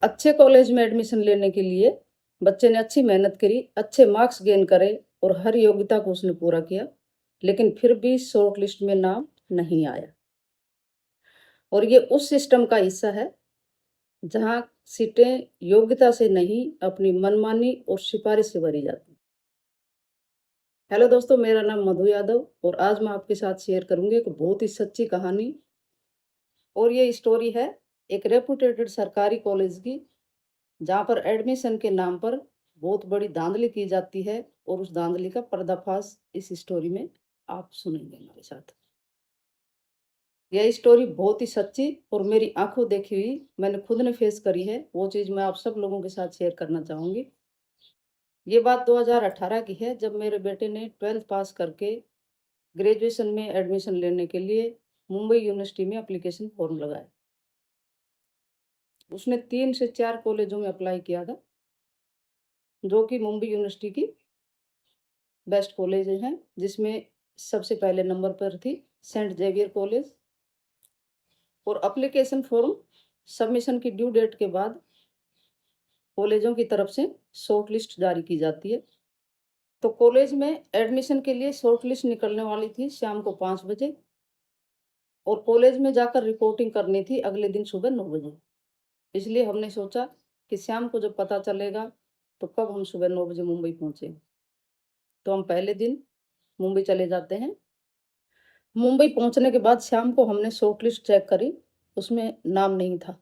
अच्छे कॉलेज में एडमिशन लेने के लिए बच्चे ने अच्छी मेहनत करी, अच्छे मार्क्स गेन करे और हर योग्यता को उसने पूरा किया, लेकिन फिर भी शॉर्ट लिस्ट में नाम नहीं आया। और ये उस सिस्टम का हिस्सा है जहाँ सीटें योग्यता से नहीं, अपनी मनमानी और सिफारिश से भरी जाती हैं। हेलो दोस्तों, मेरा नाम मधु यादव और आज मैं आपके साथ शेयर करूंगी एक बहुत ही सच्ची कहानी। और ये स्टोरी है एक रेपुटेटेड सरकारी कॉलेज की, जहाँ पर एडमिशन के नाम पर बहुत बड़ी धांधली की जाती है और उस धांधली का पर्दाफाश इस स्टोरी में आप सुनेंगे हमारे साथ। यह स्टोरी बहुत ही सच्ची और मेरी आंखों देखी हुई, मैंने खुद ने फेस करी है, वो चीज़ मैं आप सब लोगों के साथ शेयर करना चाहूँगी। ये बात 2018 की है, जब मेरे बेटे ने 12th पास करके ग्रेजुएशन में एडमिशन लेने के लिए मुंबई यूनिवर्सिटी में एप्लीकेशन फॉर्म लगाया। उसने 3 से 4 कॉलेजों में अप्लाई किया था, जो कि मुंबई यूनिवर्सिटी की बेस्ट कॉलेज हैं, जिसमें सबसे पहले नंबर पर थी सेंट जेवियर कॉलेज। और एप्लीकेशन फॉर्म सबमिशन की ड्यू डेट के बाद कॉलेजों की तरफ से शॉर्ट लिस्ट जारी की जाती है। तो कॉलेज में एडमिशन के लिए शॉर्ट लिस्ट निकलने वाली थी शाम को 5 बजे और कॉलेज में जाकर रिपोर्टिंग करनी थी अगले दिन सुबह 9 बजे। इसलिए हमने सोचा कि शाम को जब पता चलेगा तो कब हम सुबह 9 बजे मुंबई पहुंचे। तो हम पहले दिन मुंबई चले जाते हैं। मुंबई पहुंचने के बाद शाम को हमने शॉर्ट लिस्ट चेक करी, उसमें नाम नहीं था,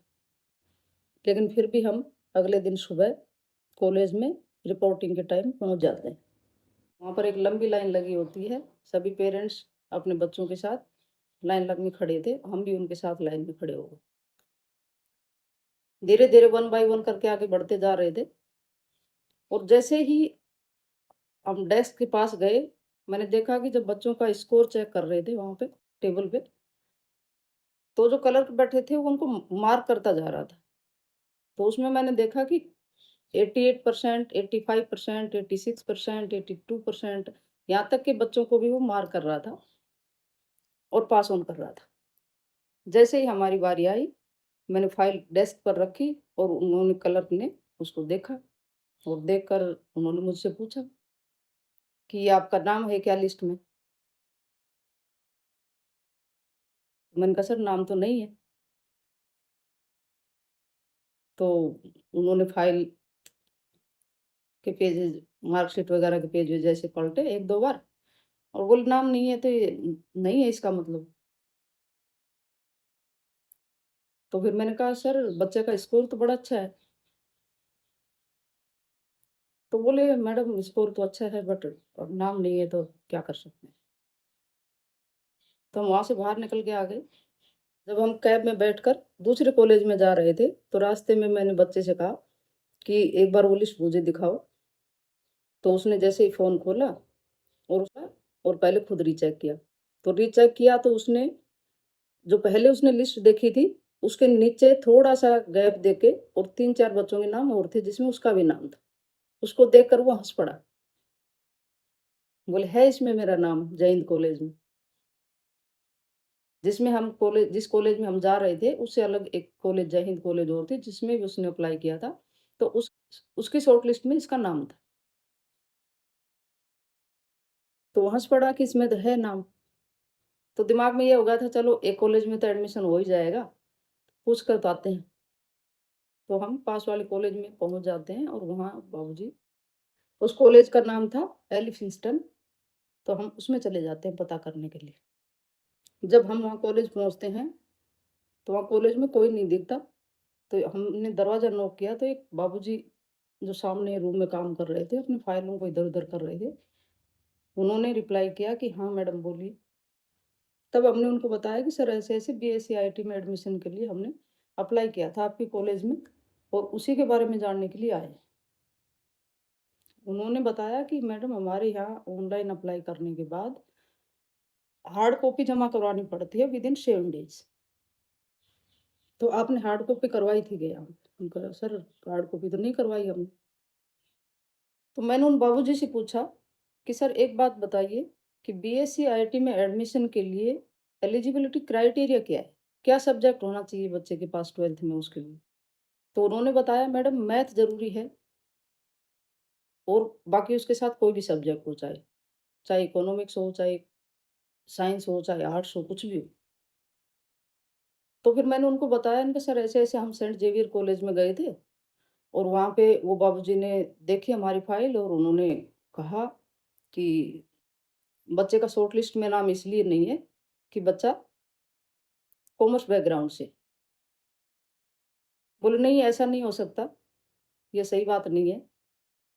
लेकिन फिर भी हम अगले दिन सुबह कॉलेज में रिपोर्टिंग के टाइम पहुंच जाते हैं। वहाँ पर एक लंबी लाइन लगी होती है, सभी पेरेंट्स अपने बच्चों के साथ लाइन लग में खड़े थे, हम भी उनके साथ लाइन में खड़े हो गए। धीरे धीरे 1 बाय 1 करके आगे बढ़ते जा रहे थे और जैसे ही हम डेस्क के पास गए, मैंने देखा कि जब बच्चों का स्कोर चेक कर रहे थे वहाँ पे टेबल पे, तो जो क्लर्क बैठे थे वो उनको मार्क करता जा रहा था। तो उसमें मैंने देखा कि 88%, 85%, 86%, 82%, यहाँ तक के बच्चों को भी वो मार्क कर रहा था और पास ऑन कर रहा था। जैसे ही हमारी बारी आई, मैंने फाइल डेस्क पर रखी और उन्होंने क्लर्क ने उसको देखा और देखकर उन्होंने मुझसे पूछा कि ये आपका नाम है क्या लिस्ट में? मैंने कहा सर नाम तो नहीं है। तो उन्होंने फाइल के पेजेज़, मार्कशीट वगैरह के पेजेज़ जैसे पलटे 1-2 बार और बोले नाम नहीं है तो ये नहीं है इसका मतलब। तो फिर मैंने कहा सर बच्चे का स्कोर तो बड़ा अच्छा है। तो बोले मैडम स्कोर तो अच्छा है बट अब नाम नहीं है तो क्या कर सकते हैं। तो हम वहाँ से बाहर निकल के आ गए। जब हम कैब में बैठकर दूसरे कॉलेज में जा रहे थे, तो रास्ते में मैंने बच्चे से कहा कि एक बार वो लिस्ट मुझे दिखाओ। तो उसने जैसे ही फ़ोन खोला और और पहले खुद रीचेक किया। तो रीचेक किया तो उसने जो पहले उसने लिस्ट देखी थी, उसके नीचे थोड़ा-सा गैप देके और 3-4 बच्चों के नाम और थे जिसमें उसका भी नाम था। उसको देखकर वो हँस पड़ा। बोले है इसमें मेरा नाम जय हिंद कॉलेज में। जिस कॉलेज में हम जा रहे थे, उससे अलग एक कॉलेज जय हिंद कॉलेज और थी जिसमें भी उसने अप्लाई किया था। तो उसकी शॉर्ट लिस्ट में इसका नाम था। तो वो हँस पड़ा कि इसमें तो है नाम। तो दिमाग में ये हो गया था चलो एक कॉलेज में तो एडमिशन हो ही जाएगा, पूछ कर तो आते हैं। तो हम पास वाले कॉलेज में पहुँच जाते हैं और वहाँ बाबूजी, उस कॉलेज का नाम था एलिफिंस्टन। तो हम उसमें चले जाते हैं पता करने के लिए। जब हम वहाँ कॉलेज पहुँचते हैं, तो वहाँ कॉलेज में कोई नहीं दिखता। तो हमने दरवाज़ा नॉक किया तो एक बाबूजी जो सामने रूम में काम कर रहे थे, अपनी फाइलों को इधर-उधर कर रहे थे। उन्होंने रिप्लाई किया कि हाँ मैडम बोलिए। तब हमने उनको बताया कि सर ऐसे-ऐसे बीएससी आईटी में एडमिशन के लिए हमने अप्लाई किया था आपके कॉलेज में और उसी के बारे में जानने के लिए आए हैं। उन्होंने बताया कि मैडम हमारे यहाँ ऑनलाइन अप्लाई करने के बाद हार्ड कॉपी जमा करवानी पड़ती है विदिन 7 डेज़। तो आपने हार्ड कॉपी करवाई थी क्या? हम कहा सर हार्ड कॉपी तो नहीं करवाई हमने। तो मैंने उन बाबूजी से पूछा कि सर एक बात बताइए कि बीएससी आईटी में एडमिशन के लिए एलिजिबिलिटी क्राइटेरिया क्या है? क्या सब्जेक्ट होना चाहिए बच्चे के पास 12th में उसके लिए? तो उन्होंने बताया मैडम मैथ ज़रूरी है और बाकी उसके साथ कोई भी सब्जेक्ट हो चाहे, चाहे इकोनॉमिक्स हो, चाहे साइंस हो, चाहे आर्ट्स हो, कुछ भी हो। तो फिर मैंने उनको बताया, इनका सर ऐसे-ऐसे हम सेंट ज़ेवियर कॉलेज में गए थे और वहाँ पे वो बाबूजी ने देखी हमारी फ़ाइल और उन्होंने कहा कि बच्चे का शॉर्ट लिस्ट में नाम इसलिए नहीं है कि बच्चा कॉमर्स बैकग्राउंड से। बोले नहीं ऐसा नहीं हो सकता, ये सही बात नहीं है,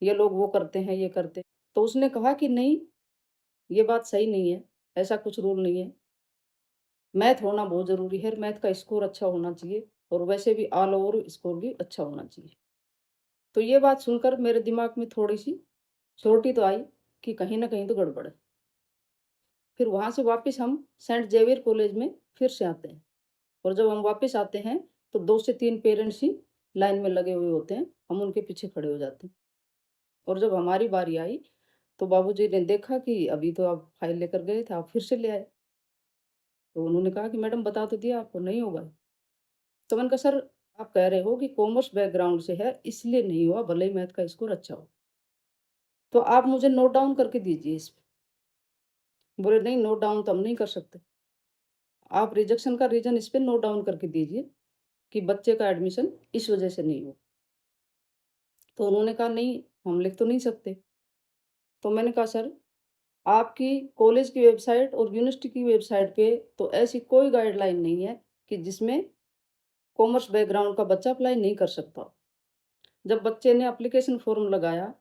ये लोग वो करते हैं, ये करते हैं। तो उसने कहा कि नहीं, ये बात सही नहीं है, ऐसा कुछ रूल नहीं है। मैथ होना बहुत ज़रूरी है, मैथ का स्कोर अच्छा होना चाहिए और वैसे भी ऑल ओवर स्कोर भी अच्छा होना चाहिए। तो ये बात सुनकर मेरे दिमाग में थोड़ी-सी चोट ही तो आई कि कहीं न कहीं तो गड़बड़ है। फिर वहाँ से वापस हम सेंट ज़ेवियर कॉलेज में फिर से आते हैं और जब हम वापस आते हैं, तो 2 से 3 पेरेंट्स ही लाइन में लगे हुए होते हैं, हम उनके पीछे खड़े हो जाते हैं और जब हमारी बारी आई, तो बाबूजी ने देखा कि अभी तो आप फाइल लेकर गए थे, आप फिर से ले आए। तो उन्होंने कहा कि मैडम बता तो दिया आपको, नहीं होगा। तो मैंने कहा सर आप कह रहे हो कि कॉमर्स बैकग्राउंड से है, इसलिए नहीं हुआ, भले ही मैथ का स्कोर अच्छा हो। तो आप मुझे नोट डाउन करके दीजिए इस पे। बोले नहीं नोट डाउन तो हम नहीं कर सकते। आप रिजेक्शन का रीज़न इस पे नोट डाउन करके दीजिए कि बच्चे का एडमिशन इस वज़ह से नहीं हुआ। तो उन्होंने कहा नहीं, हम लिख तो नहीं सकते। तो मैंने कहा सर आपकी कॉलेज की वेबसाइट और यूनिवर्सिटी की वेबसाइट पे तो ऐसी कोई गाइडलाइन नहीं है कि जिसमें कॉमर्स बैकग्राउंड का बच्चा अप्लाई नहीं कर सकता। जब बच्चे ने एप्लीकेशन फॉर्म लगाया,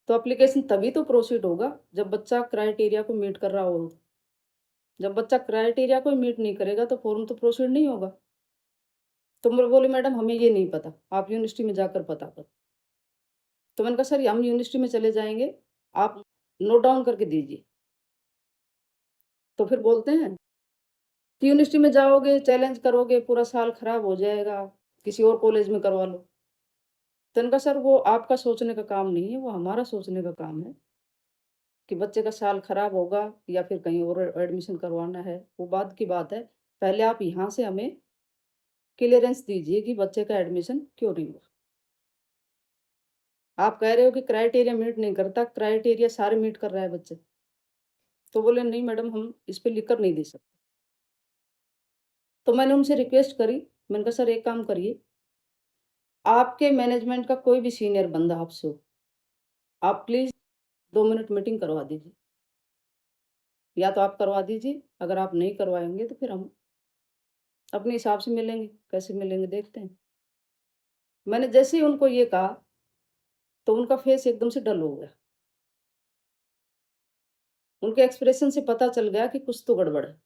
तो एप्लीकेशन तभी तो प्रोसीड होगा जब बच्चा क्राइटेरिया को मीट कर रहा हो। जब बच्चा क्राइटेरिया को मीट नहीं करेगा तो फॉर्म तो प्रोसीड नहीं होगा। तो मैं बोली मैडम हमें ये नहीं पता, आप यूनिवर्सिटी में जाकर पता करो। तो मैंने कहा सर हम यूनिवर्सिटी में चले जाएँगे, आप नोट डाउन करके दीजिए। तो फिर बोलते हैं कि यूनिवर्सिटी में जाओगे, चैलेंज करोगे, पूरा साल खराब हो जाएगा, किसी और कॉलेज में करवा लो। तो मैंने कहा सर वो आपका सोचने का काम नहीं है, वो हमारा सोचने का काम है कि बच्चे का साल खराब होगा या फिर कहीं और एडमिशन करवाना है, वो बाद की बात है। पहले आप यहाँ से हमें क्लीयरेंस दीजिए कि बच्चे का एडमिशन क्यों नहीं हुआ। आप कह रहे हो कि क्राइटेरिया मीट नहीं करता, क्राइटेरिया सारे मीट कर रहा है बच्चे। तो बोले नहीं मैडम हम इस पे लिख कर नहीं दे सकते। तो मैंने उनसे रिक्वेस्ट करी, मैंने कहा सर एक काम करिए, आपके मैनेजमेंट का कोई भी सीनियर बंदा आपसे हो, आप प्लीज़ 2 मिनट मीटिंग करवा दीजिए। या तो आप करवा दीजिए, अगर आप नहीं करवाएँगे तो फिर हम अपने हिसाब से मिलेंगे, कैसे मिलेंगे देखते हैं। मैंने जैसे ही उनको ये कहा, तो उनका फेस एकदम से डल हो गया। उनके एक्सप्रेशन से पता चल गया कि कुछ तो गड़बड़ है।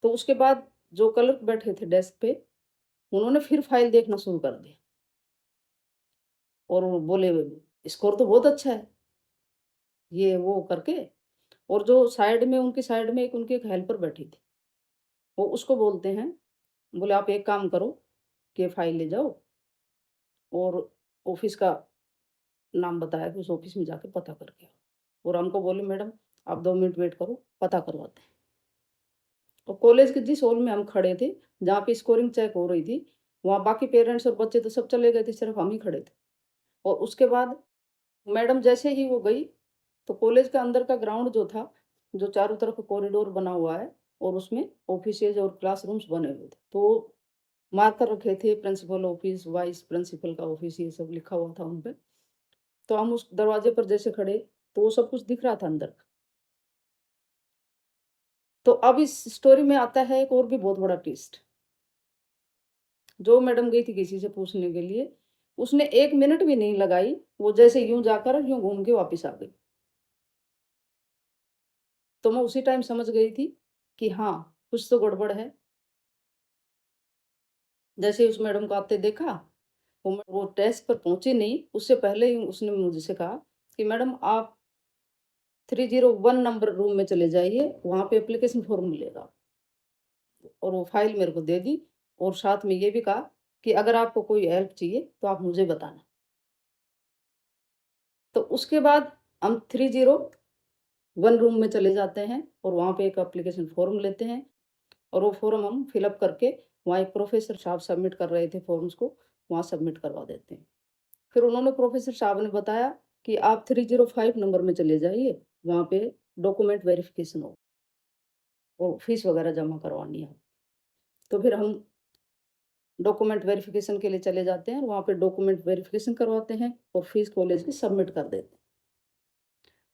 तो उसके बाद जो क्लर्क बैठे थे डेस्क पे, उन्होंने फिर फाइल देखना शुरू कर दिया और वो बोले, "स्कोर तो बहुत अच्छा है।" ये वो करके और जो साइड में उनकी साइड में एक उनकी एक हेल्पर बैठी थी, वो उसको बोलते हैं, बोले, "आप एक काम करो कि ये फाइल ले जाओ और ऑफ़िस का नाम बताया कि उस ऑफ़िस में जाके पता करके आओ।" और हमको बोले, "मैडम आप 2 मिनट वेट करो, पता करवाते हैं।" तो कॉलेज के जिस हॉल में हम खड़े थे, जहाँ पे स्कोरिंग चेक हो रही थी, वहाँ बाकी पेरेंट्स और बच्चे तो सब चले गए थे, सिर्फ़ हम ही खड़े थे। और उसके बाद मैडम जैसे ही वो गई, तो कॉलेज के अंदर का ग्राउंड जो था, जो चारों तरफ कॉरिडोर बना हुआ है और उसमें ऑफ़िसेज़ और क्लासरूम्स बने हुए थे। तो मार्कर रखे थे, प्रिंसिपल ऑफ़िस, वाइस प्रिंसिपल का ऑफ़िस, ये सब लिखा हुआ था उन पे। तो हम उस दरवाजे पर जैसे खड़े, तो वो सब कुछ दिख रहा था अंदर का। तो अब इस स्टोरी में आता है एक और भी बहुत बड़ा ट्विस्ट। जो मैडम गई थी किसी से पूछने के लिए, उसने 1 मिनट भी नहीं लगाई, वो जैसे यूँ जाकर यूँ घूम के वापस आ गई। तो मैं उसी टाइम समझ गई थी कि हाँ, कुछ तो गड़बड़ है। जैसे ही उस मैडम को आते देखा, वो डेस्क पर पहुँची नहीं, उससे पहले ही उसने मुझसे कहा कि मैडम आप 301 नंबर रूम में चले जाइए, वहाँ पे एप्लीकेशन फॉर्म मिलेगा। और वो फाइल मेरे को दे दी और साथ में ये भी कहा कि अगर आपको कोई हेल्प चाहिए, तो आप मुझे बताना। तो उसके बाद हम 301 रूम में चले जाते हैं और वहाँ पे एक एप्लीकेशन फॉर्म लेते हैं और वो फॉर्म हम फिल अप करके वहाँ एक प्रोफ़ेसर साहब सबमिट कर रहे थे फ़ॉर्म्स को, वहाँ सबमिट करवा देते हैं। फिर उन्होंने प्रोफ़ेसर साहब ने बताया कि आप 305 नंबर में चले जाइए, वहाँ पे डॉक्यूमेंट वेरिफ़िकेशन हो और फ़ीस वग़ैरह जमा करवानी है। तो फिर हम डॉक्यूमेंट वेरिफ़िकेशन के लिए चले जाते हैं, वहाँ पे डॉक्यूमेंट वेरिफ़िकेशन करवाते हैं और फ़ीस कॉलेज की सबमिट कर देते हैं।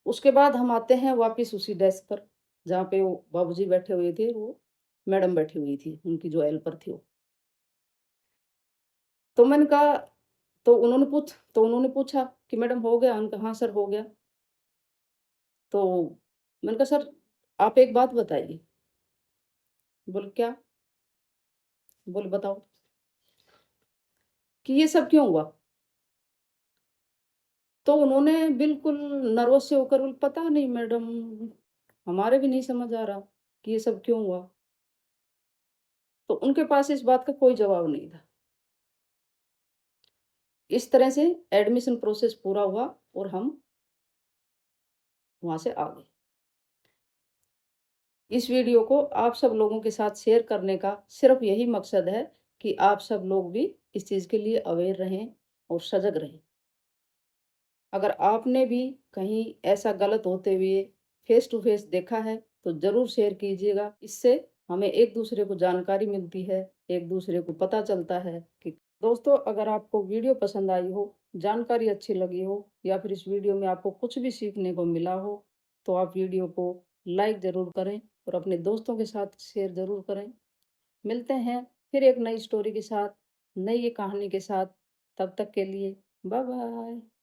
उसके बाद हम आते हैं वापस उसी डेस्क पर, जहाँ पे वो बाबूजी बैठे हुए थे, वो मैडम बैठी हुई थी, उनकी जो हेल्पर थी वो। तो मैंने कहा तो उन्होंने पूछा कि मैडम हो गया? मैंने कहा हाँ सर हो गया। तो मैंने कहा सर आप एक बात बताइए। बोले क्या? बोले बताओ कि ये सब क्यों हुआ? तो उन्होंने बिल्कुल नर्वस से होकर बोले पता नहीं मैडम, हमारे भी नहीं समझ आ रहा कि ये सब क्यों हुआ। तो उनके पास इस बात का कोई जवाब नहीं था। इस तरह से एडमिशन प्रोसेस पूरा हुआ और हम वहाँ से आ गए। इस वीडियो को आप सब लोगों के साथ शेयर करने का सिर्फ़ यही मकसद है कि आप सब लोग भी इस चीज़ के लिए अवेयर रहें और सजग रहें। अगर आपने भी कहीं ऐसा गलत होते हुए फ़ेस टू फ़ेस देखा है, तो ज़रूर शेयर कीजिएगा। इससे हमें एक-दूसरे को जानकारी मिलती है, एक-दूसरे को पता चलता है कि दोस्तों अगर आपको वीडियो पसंद आई हो, जानकारी अच्छी लगी हो या फिर इस वीडियो में आपको कुछ भी सीखने को मिला हो, तो आप वीडियो को लाइक ज़रूर करें और अपने दोस्तों के साथ शेयर ज़रूर करें। मिलते हैं फिर एक नई स्टोरी के साथ, नई कहानी के साथ। तब तक के लिए बाय बाय।